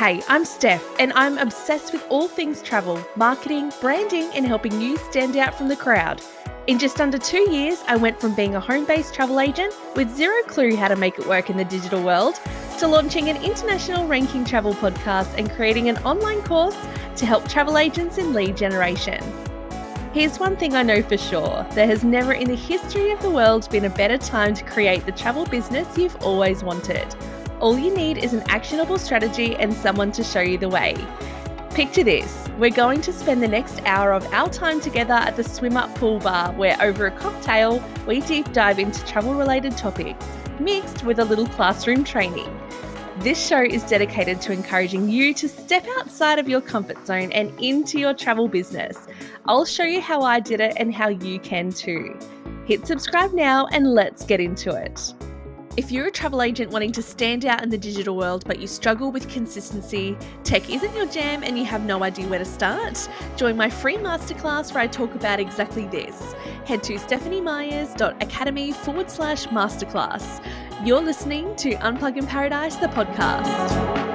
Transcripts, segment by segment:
Hey, I'm Steph, and I'm obsessed with all things travel, marketing, branding, and helping you stand out from the crowd. In just under 2 years, I went from being a home-based travel agent with zero clue how to make it work in the digital world to launching an international ranking travel podcast and creating an online course to help travel agents in lead generation. Here's one thing I know for sure. There has never in the history of the world been a better time to create the travel business you've always wanted. All you need is an actionable strategy and someone to show you the way. Picture this. We're going to spend the next hour of our time together at the Swim Up Pool Bar, where over a cocktail, we deep dive into travel-related topics, mixed with a little classroom training. This show is dedicated to encouraging you to step outside of your comfort zone and into your travel business. I'll show you how I did it and how you can too. Hit subscribe now and let's get into it. If you're a travel agent wanting to stand out in the digital world but you struggle with consistency, tech isn't your jam and you have no idea where to start, join my free masterclass where I talk about exactly this. Head to stephaniemyers.academy/masterclass. You're listening to Unplug in Paradise, the podcast.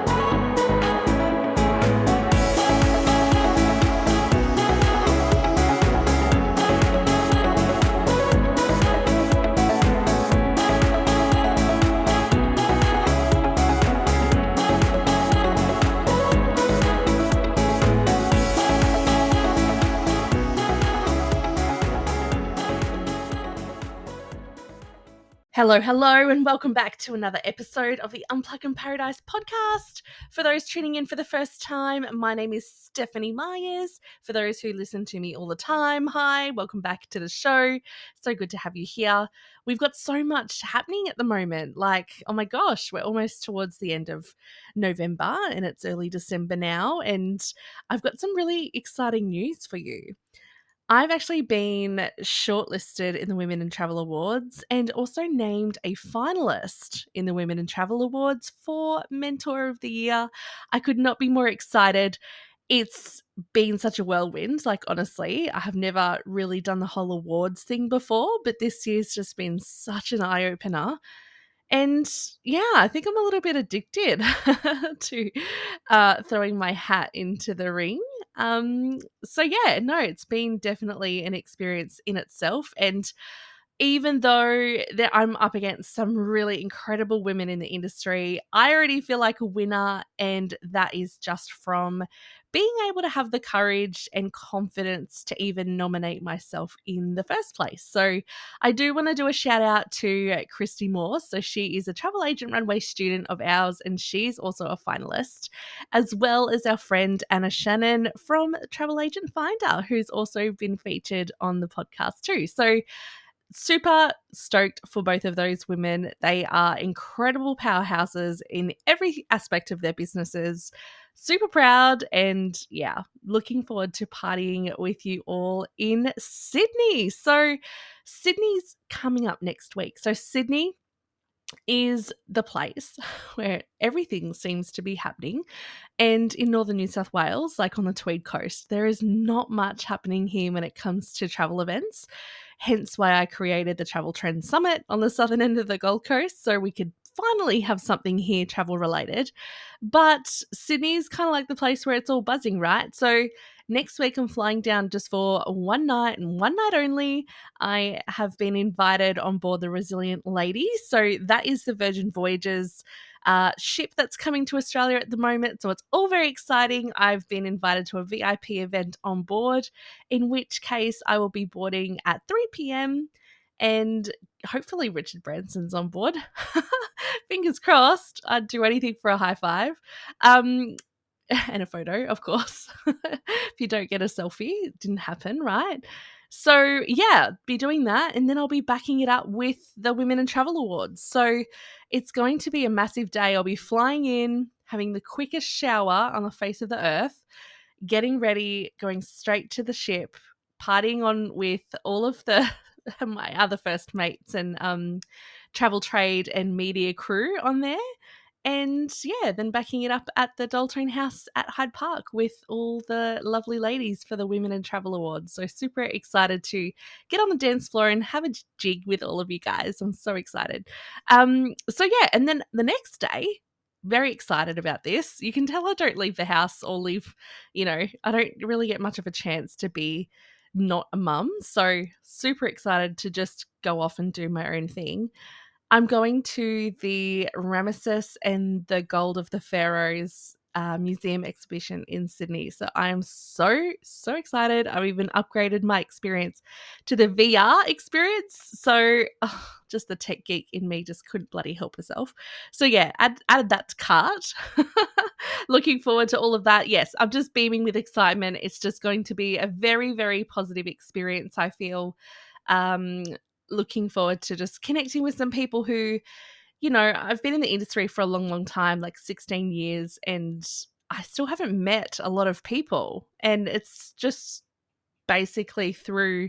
Hello, and welcome back to another episode of the Unplug in Paradise podcast. For those tuning in for the first time, my name is Stephanie Myers. For those who listen to me all the time, hi, welcome back to the show. So good to have you here. We've got so much happening at the moment. Like, oh my gosh, we're almost towards the end of November and it's early December now, and I've got some really exciting news for you. I've actually been shortlisted in the Women in Travel Awards and also named a finalist in the Women in Travel Awards for Mentor of the Year. I could not be more excited. It's been such a whirlwind. Like, honestly, I have never really done the whole awards thing before, but this year's just been such an eye-opener. And yeah, I think I'm a little bit addicted to throwing my hat into the ring. So yeah, no, it's been definitely an experience in itself. And even though I'm up against some really incredible women in the industry, I already feel like a winner, and that is just from being able to have the courage and confidence to even nominate myself in the first place. So I do want to do a shout out to Christy Moore. So she is a travel agent runway student of ours, and she's also a finalist, as well as our friend Anna Shannon from Travel Agent Finder, who's also been featured on the podcast too. So super stoked for both of those women. They are incredible powerhouses in every aspect of their businesses. Super proud, and yeah, looking forward to partying with you all in Sydney. So Sydney's coming up next week. So Sydney is the place where everything seems to be happening. And in northern New South Wales, like on the Tweed Coast, there is not much happening here when it comes to travel events. Hence why I created the Travel Trend Summit on the southern end of the Gold Coast, so we could finally have something here travel related. But Sydney's kind of like the place where it's all buzzing, right? So next week I'm flying down just for one night and one night only. I have been invited on board the Resilient Lady. So that is the Virgin Voyages ship that's coming to Australia at the moment. So it's all very exciting. I've been invited to a VIP event on board, in which case I will be boarding at 3 p.m. and hopefully Richard Branson's on board. Fingers crossed. I'd do anything for a high five. And a photo, of course. If you don't get a selfie, it didn't happen, right? So yeah, be doing that, and then I'll be backing it up with the Women in Travel Awards. So it's going to be a massive day. I'll be flying in, having the quickest shower on the face of the earth, getting ready, going straight to the ship, partying on with all of my other first mates and travel trade and media crew on there. And yeah, then backing it up at the Daltone House at Hyde Park with all the lovely ladies for the Women in Travel Awards. So super excited to get on the dance floor and have a jig with all of you guys. I'm so excited. So yeah, and then the next day, very excited about this. You can tell I don't leave the house or I don't really get much of a chance to be not a mum. So super excited to just go off and do my own thing. I'm going to the Ramesses and the Gold of the Pharaohs museum exhibition in Sydney. So I am so excited. I've even upgraded my experience to the VR experience. So just the tech geek in me just couldn't bloody help herself. So yeah, added that to cart. Looking forward to all of that. Yes, I'm just beaming with excitement. It's just going to be a very, very positive experience, I feel. Um, Looking forward to just connecting with some people who, I've been in the industry for a long, long time, like 16 years, and I still haven't met a lot of people. And it's just basically through,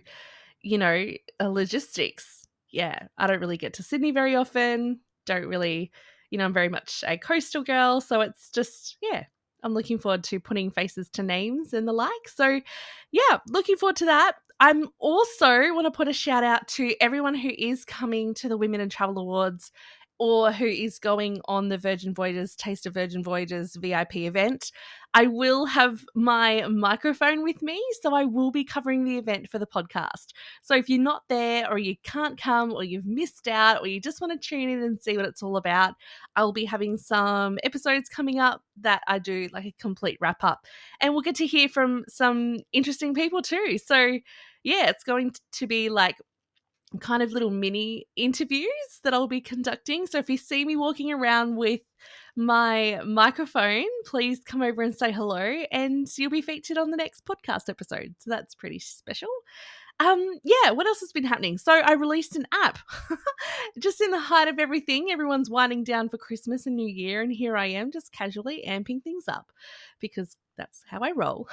logistics. Yeah, I don't really get to Sydney very often. Don't really, I'm very much a coastal girl. So it's just, yeah, I'm looking forward to putting faces to names and the like. So, yeah, looking forward to that. I'm also want to put a shout out to everyone who is coming to the Women in Travel Awards or who is going on the Virgin Voyages, Taste of Virgin Voyages VIP event. I will have my microphone with me, so I will be covering the event for the podcast. So if you're not there or you can't come or you've missed out or you just want to tune in and see what it's all about, I'll be having some episodes coming up that I do like a complete wrap up. And we'll get to hear from some interesting people too. So yeah, it's going to be like kind of little mini interviews that I'll be conducting. So if you see me walking around with my microphone, please come over and say hello and you'll be featured on the next podcast episode. So that's pretty special. Yeah, what else has been happening? So I released an app just in the height of everything. Everyone's winding down for Christmas and New Year, and here I am just casually amping things up because that's how I roll.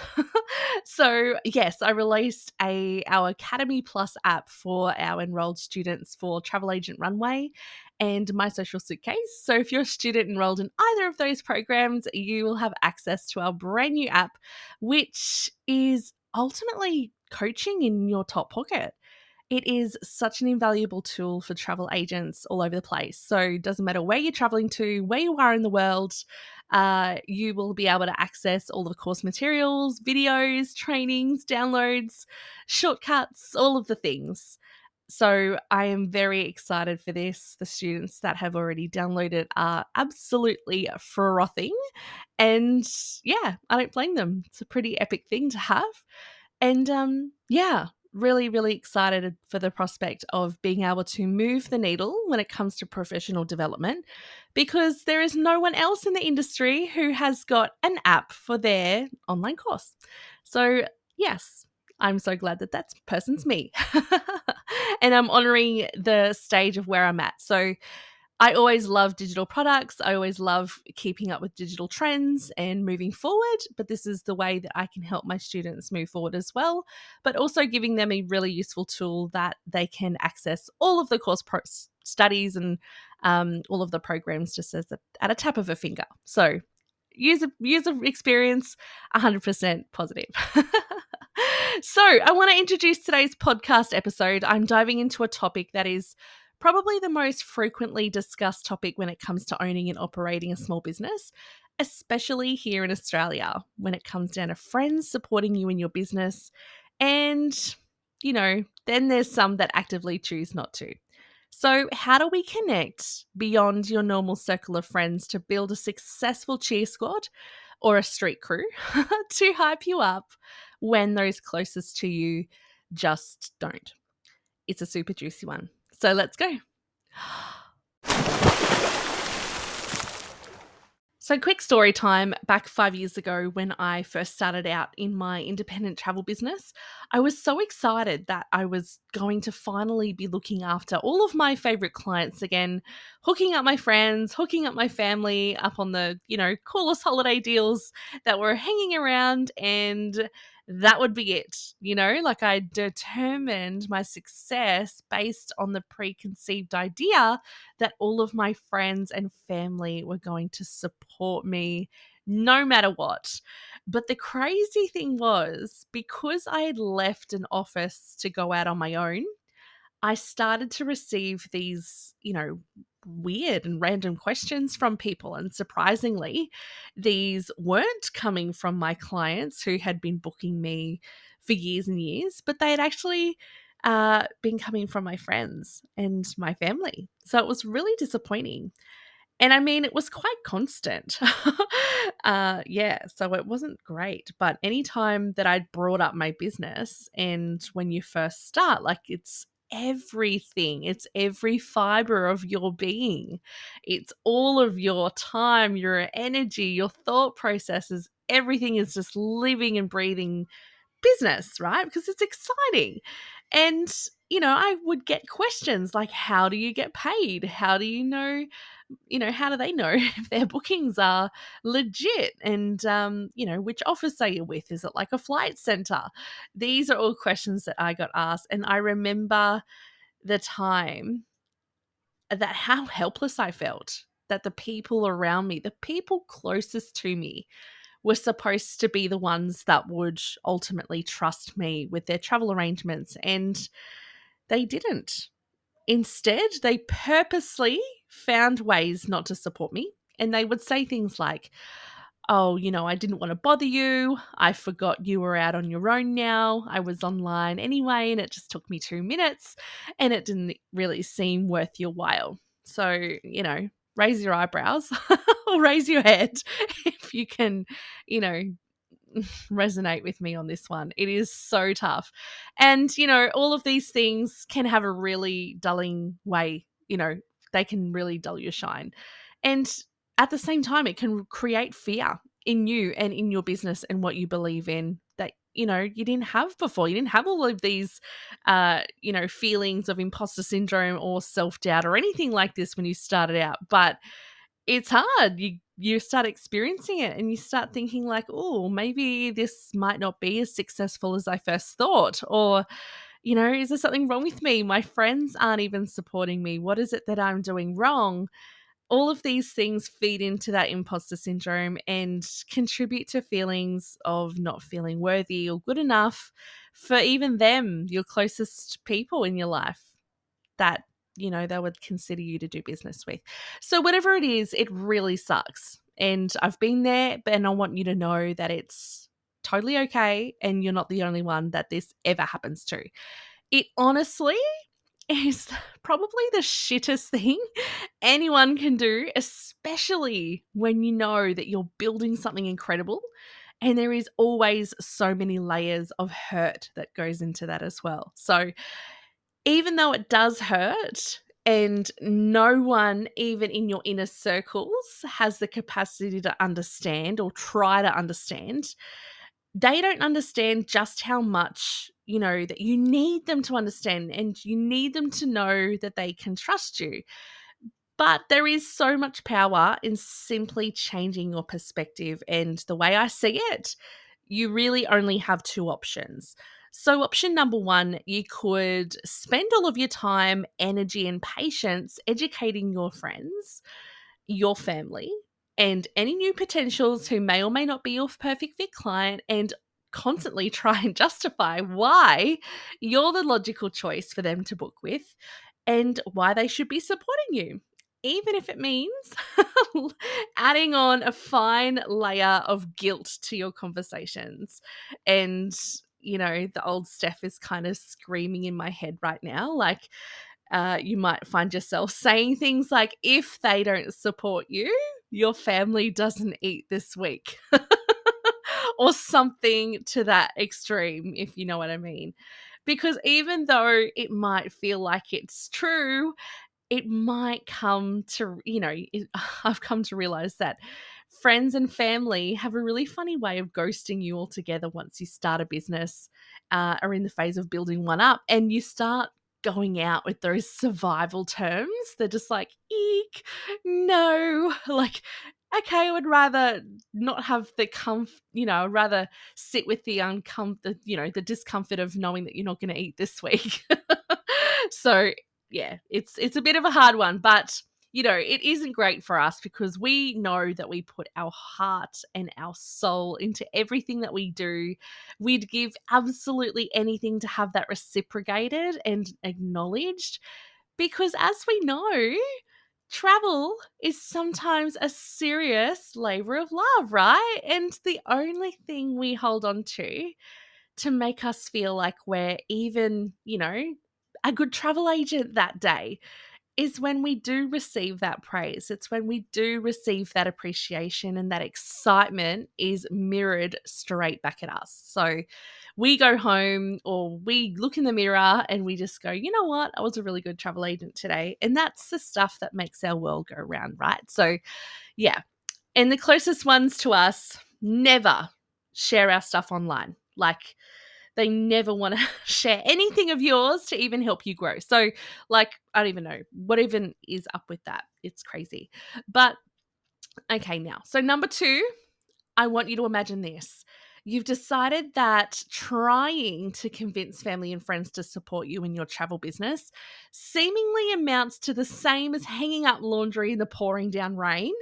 So yes, I released our Academy Plus app for our enrolled students for Travel Agent Runway and My Social Suitcase. So if you're a student enrolled in either of those programs, you will have access to our brand new app, which is ultimately coaching in your top pocket. It is such an invaluable tool for travel agents all over the place. So it doesn't matter where you're traveling to, where you are in the world, you will be able to access all of the course materials, videos, trainings, downloads, shortcuts, all of the things. So I am very excited for this. The students that have already downloaded are absolutely frothing. And yeah, I don't blame them. It's a pretty epic thing to have. And yeah, really, really excited for the prospect of being able to move the needle when it comes to professional development because there is no one else in the industry who has got an app for their online course. So, yes, I'm so glad that that person's me. And I'm honoring the stage of where I'm at. So, I always love digital products. I always love keeping up with digital trends and moving forward. But this is the way that I can help my students move forward as well, but also giving them a really useful tool that they can access all of the course studies and all of the programs just as at a tap of a finger. So user experience, 100% positive. So I want to introduce today's podcast episode. I'm diving into a topic that is probably the most frequently discussed topic when it comes to owning and operating a small business, especially here in Australia, when it comes down to friends supporting you in your business. And, then there's some that actively choose not to. So, how do we connect beyond your normal circle of friends to build a successful cheer squad or a street crew to hype you up when those closest to you just don't? It's a super juicy one. So let's go. So, quick story time. Back 5 years ago, when I first started out in my independent travel business, I was so excited that I was going to finally be looking after all of my favorite clients again, hooking up my friends, hooking up my family up on the, coolest holiday deals that were hanging around, and that would be it. Like I determined my success based on the preconceived idea that all of my friends and family were going to support me no matter what. But the crazy thing was, because I had left an office to go out on my own, I started to receive these, weird and random questions from people. And surprisingly, these weren't coming from my clients who had been booking me for years and years, but they had actually been coming from my friends and my family. So it was really disappointing. And I mean, it was quite constant. Yeah, so it wasn't great. But anytime that I'd brought up my business, and when you first start, like it's everything, it's every fiber of your being, it's all of your time, your energy, your thought processes, everything is just living and breathing business, right? Because it's exciting. And, I would get questions like, how do you get paid? How do you know? How do they know if their bookings are legit? And, which office are you with? Is it like a flight center? These are all questions that I got asked. And I remember the time that how helpless I felt, that the people around me, the people closest to me, were supposed to be the ones that would ultimately trust me with their travel arrangements. And they didn't. Instead, they purposely found ways not to support me. And they would say things like, oh, I didn't want to bother you. I forgot you were out on your own now. I was online anyway, and it just took me 2 minutes, and it didn't really seem worth your while. So, raise your eyebrows or raise your head if you can, you know, resonate with me on this one. It is so tough. And, all of these things can have a really dulling way, they can really dull your shine. And at the same time, it can create fear in you and in your business and what you believe in that, you didn't have before. You didn't have all of these, feelings of imposter syndrome or self doubt or anything like this when you started out. But it's hard. You start experiencing it and you start thinking like, oh, maybe this might not be as successful as I first thought. Or, is there something wrong with me? My friends aren't even supporting me. What is it that I'm doing wrong? All of these things feed into that imposter syndrome and contribute to feelings of not feeling worthy or good enough for even them, your closest people in your life that they would consider you to do business with. So whatever it is, it really sucks. And I've been there, and I want you to know that it's totally okay and you're not the only one that this ever happens to. It honestly is probably the shittest thing anyone can do, especially when you know that you're building something incredible. And there is always so many layers of hurt that goes into that as well. So even though it does hurt and no one, even in your inner circles, has the capacity to understand or try to understand, they don't understand just how much, that you need them to understand, and you need them to know that they can trust you. But there is so much power in simply changing your perspective. And the way I see it, you really only have two options. So, option number one, you could spend all of your time, energy, and patience educating your friends, your family, and any new potentials who may or may not be your perfect fit client, and constantly try and justify why you're the logical choice for them to book with and why they should be supporting you. Even if it means adding on a fine layer of guilt to your conversations. And, the old Steph is kind of screaming in my head right now. Like, you might find yourself saying things like, if they don't support you, your family doesn't eat this week. Or something to that extreme, if you know what I mean. Because even though it might feel like it's true, it might come to, I've come to realize that friends and family have a really funny way of ghosting you altogether once you start a business, or in the phase of building one up, and you start going out with those survival terms. They're just like, eek, no, like, okay, I would rather not have the I'd rather sit with the the discomfort of knowing that you're not going to eat this week. So yeah, it's a bit of a hard one, but it isn't great for us because we know that we put our heart and our soul into everything that we do. We'd give absolutely anything to have that reciprocated and acknowledged because, as we know, travel is sometimes a serious labor of love, right? And the only thing we hold on to make us feel like we're even, a good travel agent that day is when we do receive that praise. It's when we do receive that appreciation and that excitement is mirrored straight back at us. So we go home or we look in the mirror and we just go, you know what? I was a really good travel agent today. And that's the stuff that makes our world go round, right? So, yeah. And the closest ones to us never share our stuff online. Like, they never want to share anything of yours to even help you grow. So, like, I don't even know what even is up with that. It's crazy. But okay, now. So, number 2, I want you to imagine this. You've decided that trying to convince family and friends to support you in your travel business seemingly amounts to the same as hanging up laundry in the pouring down rain,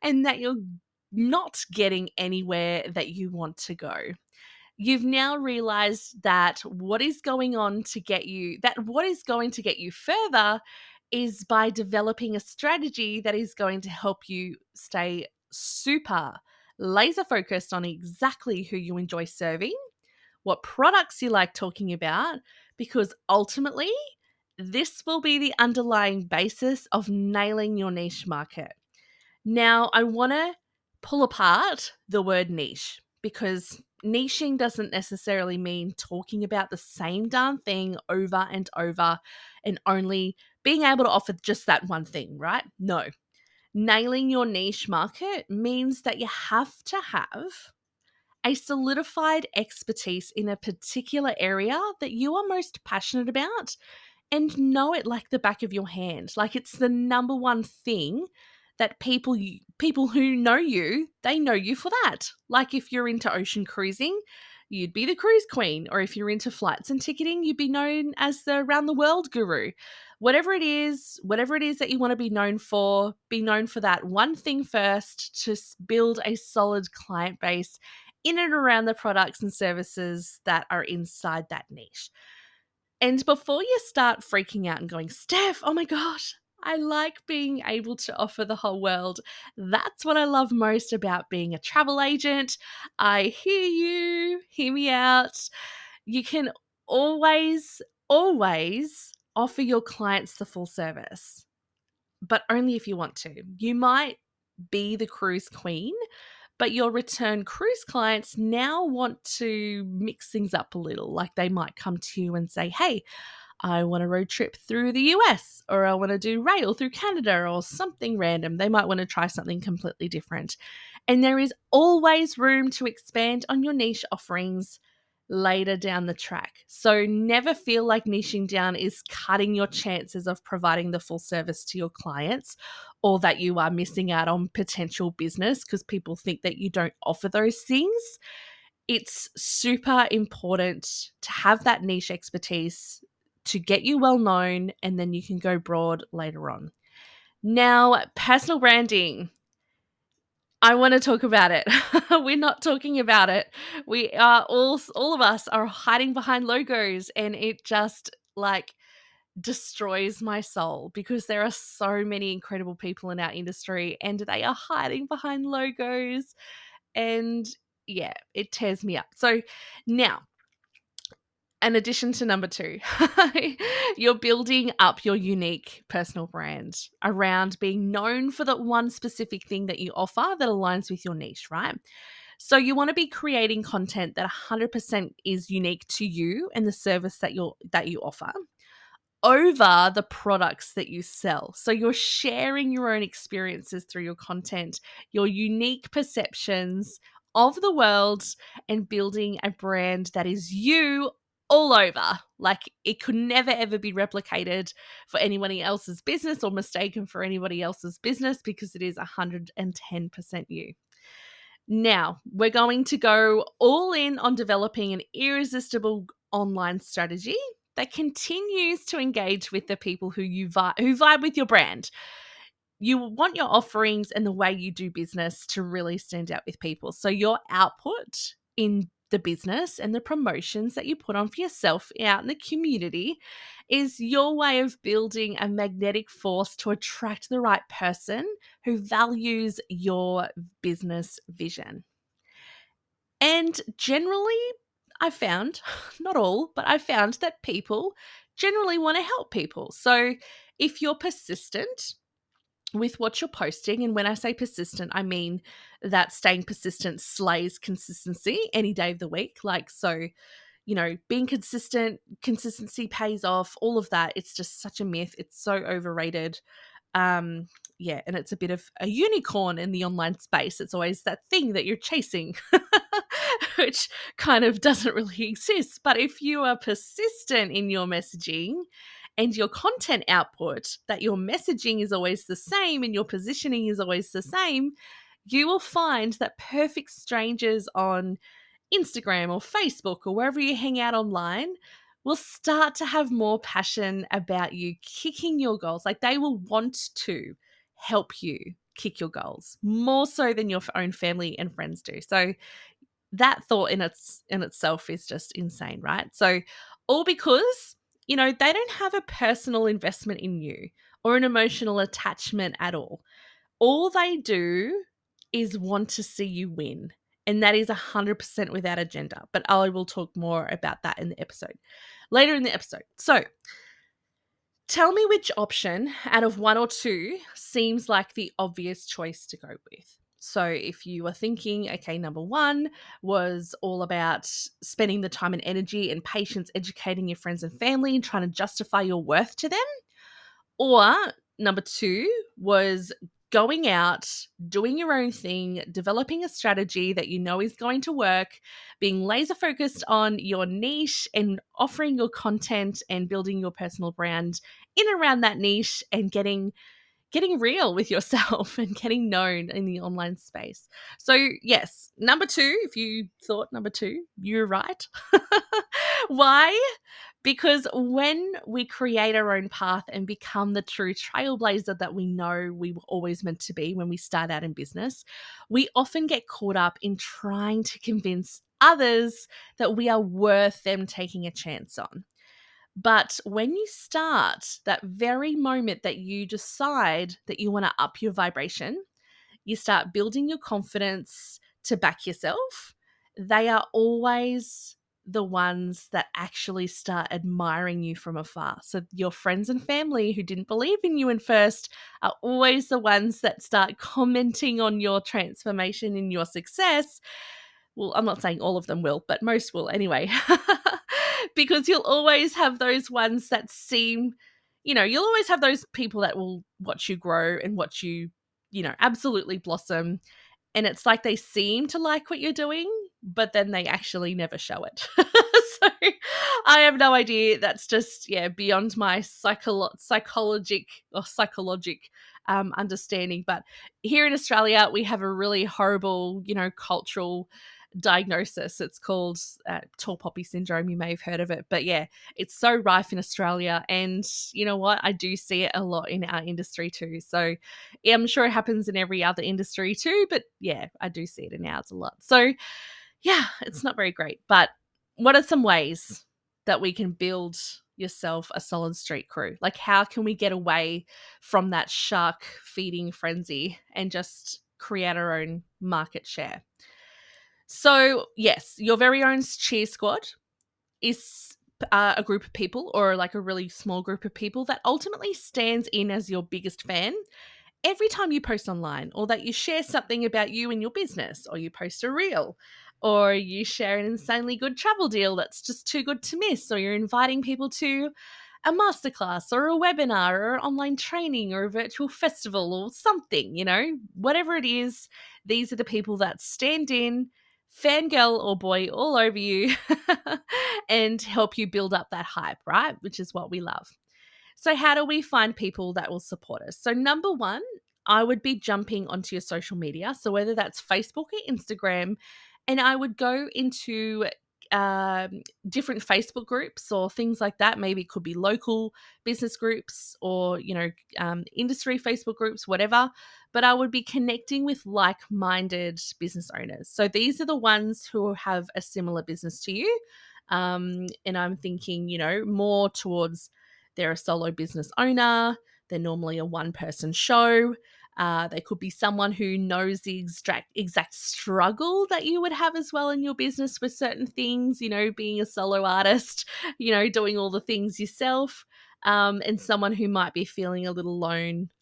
and that you're not getting anywhere that you want to go. You've now realized that what is going to get you further is by developing a strategy that is going to help you stay super laser focused on exactly who you enjoy serving, what products you like talking about, because ultimately this will be the underlying basis of nailing your niche market. Now, I want to pull apart the word niche, because niching doesn't necessarily mean talking about the same darn thing over and over and only being able to offer just that one thing, right? No. Nailing your niche market means that you have to have a solidified expertise in a particular area that you are most passionate about and know it like the back of your hand. Like, it's the number one thing that people who know you, they know you for that. Like, if you're into ocean cruising, you'd be the cruise queen, or if you're into flights and ticketing, you'd be known as the round the world guru. Whatever it is that you want to be known for that one thing first to build a solid client base in and around the products and services that are inside that niche. And before you start freaking out and going, Steph, oh my gosh, I like being able to offer the whole world. That's what I love most about being a travel agent. I hear you. Hear me out. You can always, always offer your clients the full service, but only if you want to. You might be the cruise queen, but your return cruise clients now want to mix things up a little. Like, they might come to you and say, hey, I want a road trip through the US, or I want to do rail through Canada, or something random. They might want to try something completely different. And there is always room to expand on your niche offerings later down the track. So never feel like niching down is cutting your chances of providing the full service to your clients, or that you are missing out on potential business because people think that you don't offer those things. It's super important to have that niche expertise to get you well known, and then you can go broad later on. Now, personal branding. I want to talk about it. We're not talking about it. We are all of us are hiding behind logos, and it just like destroys my soul, because there are so many incredible people in our industry and they are hiding behind logos, and yeah, it tears me up. So now, in addition to number 2, you're building up your unique personal brand around being known for that one specific thing that you offer that aligns with your niche, right? So you want to be creating content that 100% is unique to you and the service that you offer, over the products that you sell. So you're sharing your own experiences through your content, your unique perceptions of the world, and building a brand that is you all over. Like, it could never ever be replicated for anybody else's business, or mistaken for anybody else's business, because it is 110% you. Now, we're going to go all in on developing an irresistible online strategy that continues to engage with the people who vibe with your brand. You want your offerings and the way you do business to really stand out with people. So your output in the business and the promotions that you put on for yourself out in the community is your way of building a magnetic force to attract the right person who values your business vision. And generally, I found, not all, but I found that people generally want to help people. So if you're persistent with what you're posting, and when I say persistent, I mean that staying persistent slays consistency any day of the week. Like, so, being consistent, consistency pays off, all of that. It's just such a myth. It's so overrated. Um, yeah, and it's a bit of a unicorn in the online space. It's always that thing that you're chasing, which kind of doesn't really exist. But if you are persistent in your messaging and your content output, that your messaging is always the same and your positioning is always the same, you will find that perfect strangers on Instagram or Facebook or wherever you hang out online will start to have more passion about you kicking your goals. Like, they will want to help you kick your goals more so than your own family and friends do. So that thought in itself is just insane, right? So all because, they don't have a personal investment in you or an emotional attachment at all. All they do is want to see you win. And that is 100% without agenda. But I will talk more about that in the episode, later in the episode. So tell me which option out of one or two seems like the obvious choice to go with. So if you were thinking, okay, number one was all about spending the time and energy and patience educating your friends and family and trying to justify your worth to them, or number two was going out, doing your own thing, developing a strategy that you know is going to work, being laser focused on your niche and offering your content and building your personal brand in around that niche and getting real with yourself and getting known in the online space. So yes, number two, if you thought number two, you're right. Why? Because when we create our own path and become the true trailblazer that we know we were always meant to be when we start out in business, we often get caught up in trying to convince others that we are worth them taking a chance on. But when you start, that very moment that you decide that you want to up your vibration, you start building your confidence to back yourself, they are always the ones that actually start admiring you from afar. So your friends and family who didn't believe in you in first are always the ones that start commenting on your transformation and your success. Well, I'm not saying all of them will, but most will anyway. Because you'll always have those ones that seem, you'll always have those people that will watch you grow and watch you, absolutely blossom. And it's like they seem to like what you're doing, but then they actually never show it. So I have no idea. That's just, beyond my psychologic understanding. But here in Australia, we have a really horrible, cultural diagnosis. It's called tall poppy syndrome. You may have heard of it, but yeah, it's so rife in Australia. And you know what? I do see it a lot in our industry too. So yeah, I'm sure it happens in every other industry too, but yeah, I do see it in ours a lot. So yeah, it's not very great. But what are some ways that we can build yourself a solid street crew? Like, how can we get away from that shark feeding frenzy and just create our own market share? So, yes, your very own cheer squad is a group of people, or like a really small group of people that ultimately stands in as your biggest fan every time you post online, or that you share something about you and your business, or you post a reel, or you share an insanely good travel deal that's just too good to miss, or you're inviting people to a masterclass or a webinar or an online training or a virtual festival or something, whatever it is, these are the people that stand in, fangirl or boy all over you and help you build up that hype, right? Which is what we love. So how do we find people that will support us? So number one, I would be jumping onto your social media. So whether that's Facebook or Instagram, and I would go into different Facebook groups or things like that. Maybe it could be local business groups or, industry Facebook groups, whatever. But I would be connecting with like-minded business owners. So these are the ones who have a similar business to you. And I'm thinking, more towards they're a solo business owner. They're normally a one-person show. They could be someone who knows the exact struggle that you would have as well in your business with certain things, being a solo artist, doing all the things yourself, and someone who might be feeling a little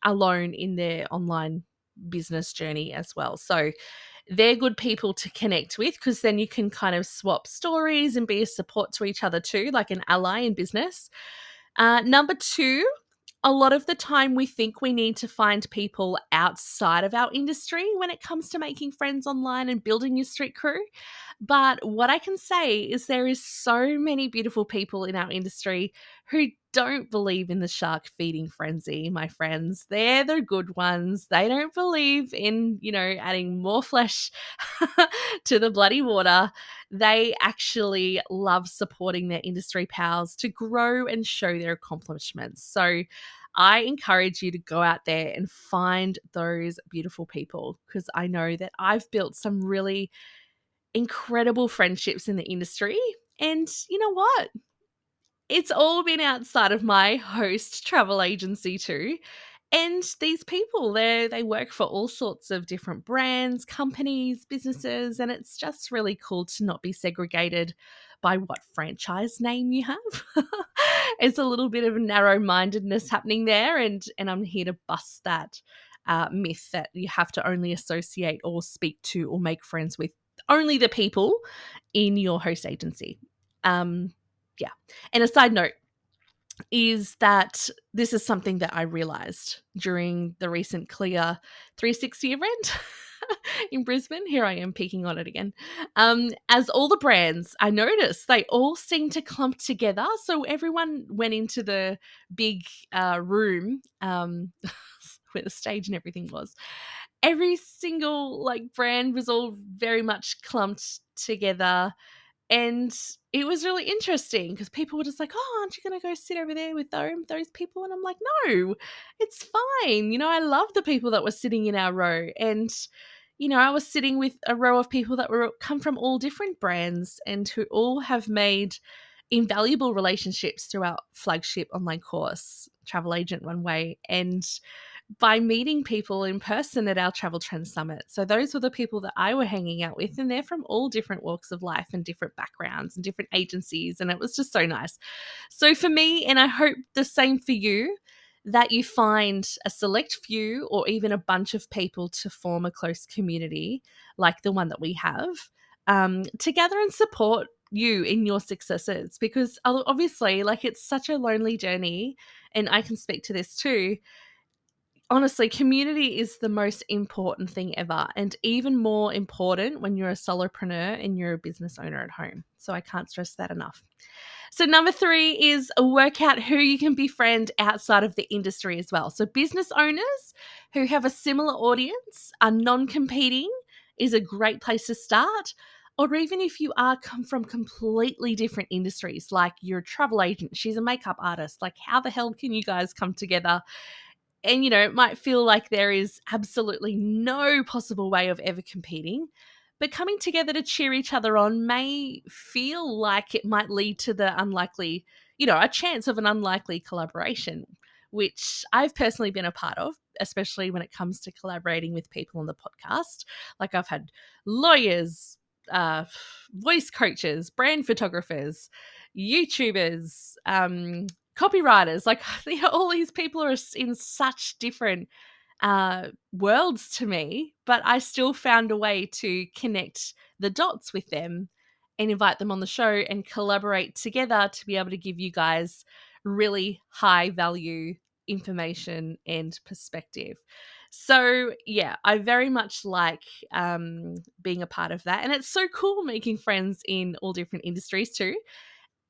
alone in their online business journey as well. So they're good people to connect with because then you can kind of swap stories and be a support to each other too, like an ally in business. Number two, a lot of the time we think we need to find people outside of our industry when it comes to making friends online and building your street crew. But what I can say is there is so many beautiful people in our industry who don't believe in the shark feeding frenzy, my friends. They're the good ones. They don't believe in, adding more flesh to the bloody water. They actually love supporting their industry pals to grow and show their accomplishments. So I encourage you to go out there and find those beautiful people because I know that I've built some really incredible friendships in the industry. And you know what? It's all been outside of my host travel agency too. And these people, they work for all sorts of different brands, companies, businesses, and it's just really cool to not be segregated by what franchise name you have. It's a little bit of narrow-mindedness happening there, and I'm here to bust that myth that you have to only associate or speak to or make friends with only the people in your host agency. Yeah. And a side note is that this is something that I realized during the recent Clear 360 event in Brisbane. Here I am peeking on it again. As all the brands, I noticed they all seem to clump together. So everyone went into the big room where the stage and everything was. Every single brand was all very much clumped together. And it was really interesting because people were just like, oh, aren't you going to go sit over there with those people? And I'm like, no, it's fine. I love the people that were sitting in our row. And, I was sitting with a row of people that come from all different brands and who all have made invaluable relationships through our flagship online course, Travel Agent One Way. And by meeting people in person at our Travel Trend Summit. So those were the people that I were hanging out with, and they're from all different walks of life and different backgrounds and different agencies, and it was just so nice. So for me, and I hope the same for you, that you find a select few or even a bunch of people to form a close community like the one that we have, together and support you in your successes, because obviously it's such a lonely journey, and I can speak to this too. Honestly, community is the most important thing ever, and even more important when you're a solopreneur and you're a business owner at home. So I can't stress that enough. So number 3 is work out who you can befriend outside of the industry as well. So business owners who have a similar audience, are non-competing, is a great place to start. Or even if you are from completely different industries, like you're a travel agent, she's a makeup artist, how the hell can you guys come together? And, it might feel like there is absolutely no possible way of ever competing, but coming together to cheer each other on may feel like it might lead to the unlikely, a chance of an unlikely collaboration, which I've personally been a part of, especially when it comes to collaborating with people on the podcast. I've had lawyers, voice coaches, brand photographers, YouTubers, copywriters, all these people are in such different worlds to me, but I still found a way to connect the dots with them and invite them on the show and collaborate together to be able to give you guys really high value information and perspective. So yeah, I very much like being a part of that, and it's so cool making friends in all different industries too.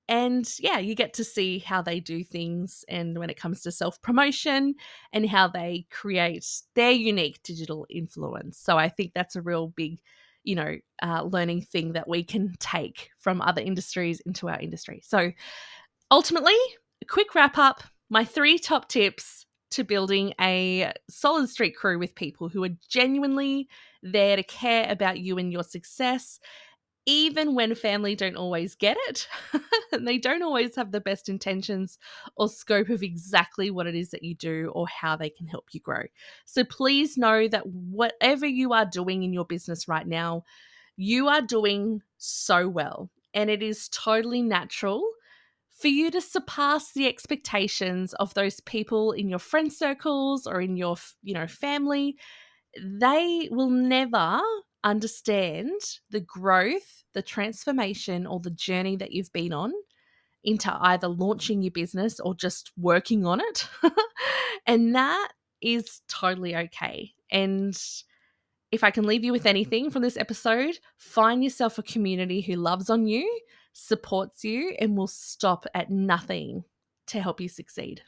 And yeah, you get to see how they do things, and when it comes to self-promotion and how they create their unique digital influence. So I think that's a real big, learning thing that we can take from other industries into our industry. So ultimately, a quick wrap up, my 3 top tips to building a solid street crew with people who are genuinely there to care about you and your success, even when family don't always get it and they don't always have the best intentions or scope of exactly what it is that you do or how they can help you grow. So please know that whatever you are doing in your business right now, you are doing so well, and it is totally natural for you to surpass the expectations of those people in your friend circles or in your family. They will never understand the growth, the transformation, or the journey that you've been on into either launching your business or just working on it. And that is totally okay. And if I can leave you with anything from this episode, find yourself a community who loves on you, supports you, and will stop at nothing to help you succeed.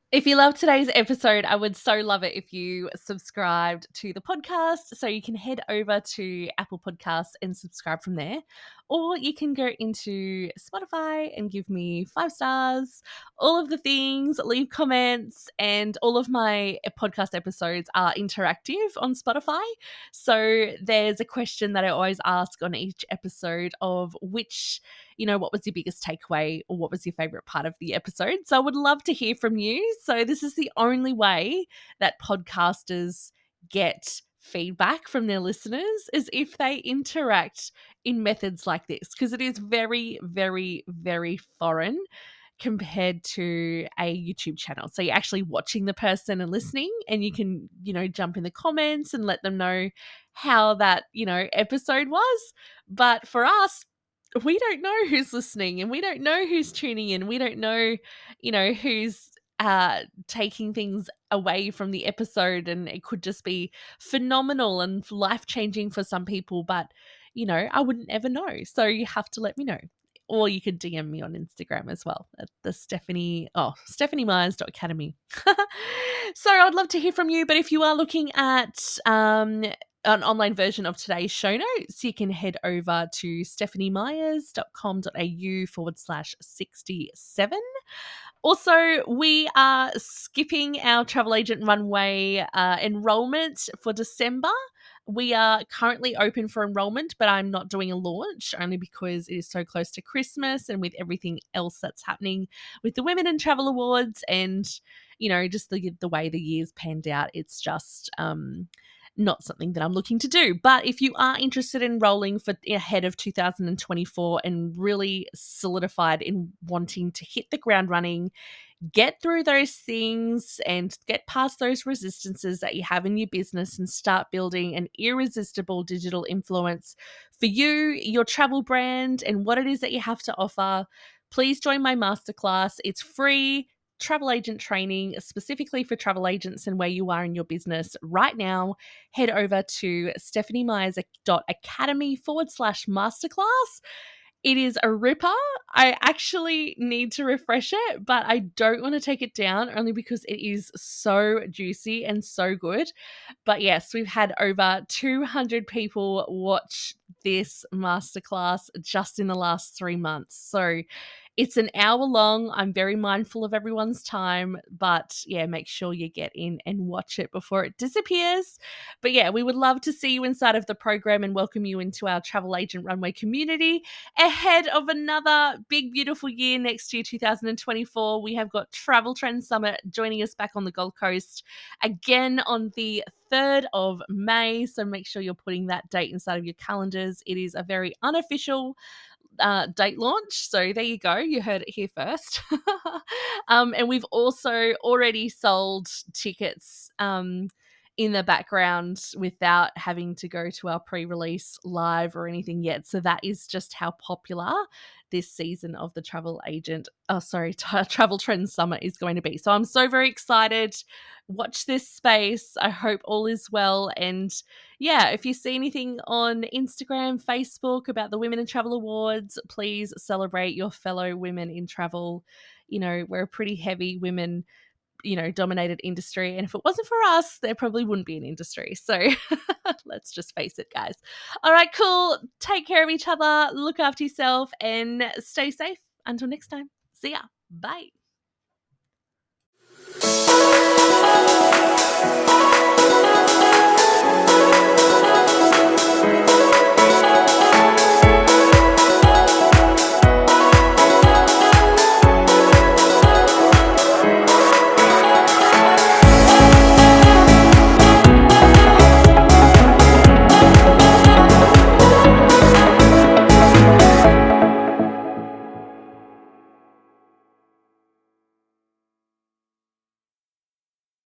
If you loved today's episode, I would so love it if you subscribed to the podcast. So you can head over to Apple Podcasts and subscribe from there. Or you can go into Spotify and give me 5 stars, all of the things, leave comments, and all of my podcast episodes are interactive on Spotify. So there's a question that I always ask on each episode of what was your biggest takeaway or what was your favorite part of the episode. So I would love to hear from you. So this is the only way that podcasters get feedback from their listeners, is if they interact in methods like this, because it is very, very, very foreign compared to a YouTube channel. So you're actually watching the person and listening, and you can, jump in the comments and let them know how that, episode was. But for us, we don't know who's listening, and we don't know who's tuning in. We don't know, who's taking things away from the episode, and it could just be phenomenal and life-changing for some people, but I wouldn't ever know. So you have to let me know. Or you could DM me on Instagram as well at the stephaniemyers.academy. So I'd love to hear from you. But if you are looking at an online version of today's show notes, you can head over to stephaniemyers.com.au/67. Also, we are skipping our travel agent runway enrollment for December. We are currently open for enrollment, but I'm not doing a launch only because it is so close to Christmas and with everything else that's happening with the Women in Travel Awards and, just the way the year's panned out. It's just not something that I'm looking to do. But if you are interested in enrolling for ahead of 2024 and really solidified in wanting to hit the ground running, get through those things and get past those resistances that you have in your business and start building an irresistible digital influence for you, your travel brand, and what it is that you have to offer, please join my masterclass. It's free travel agent training specifically for travel agents and where you are in your business right now. Head over to stephaniemyers.academy/masterclass. It is a ripper. I actually need to refresh it, but I don't want to take it down only because it is so juicy and so good. But yes, we've had over 200 people watch this masterclass just in the last 3 months. So it's an hour long. I'm very mindful of everyone's time, but yeah, make sure you get in and watch it before it disappears. But yeah, we would love to see you inside of the program and welcome you into our travel agent runway community ahead of another big, beautiful year next year, 2024. We have got Travel Trend Summit joining us back on the Gold Coast again on the 3rd of May. So make sure you're putting that date inside of your calendars. It is a very unofficial date launch. So there you go. You heard it here first. And we've also already sold tickets in the background without having to go to our pre-release live or anything yet. So that is just how popular this season of the Travel Trend Summer is going to be. So I'm so very excited. Watch this space. I hope all is well. And yeah, if you see anything on Instagram, Facebook about the Women in Travel Awards, please celebrate your fellow women in travel. You know, we're a pretty heavy women, dominated industry. And if it wasn't for us, there probably wouldn't be an industry. So let's just face it, guys. All right, cool. Take care of each other, look after yourself, and stay safe. Until next time. See ya. Bye.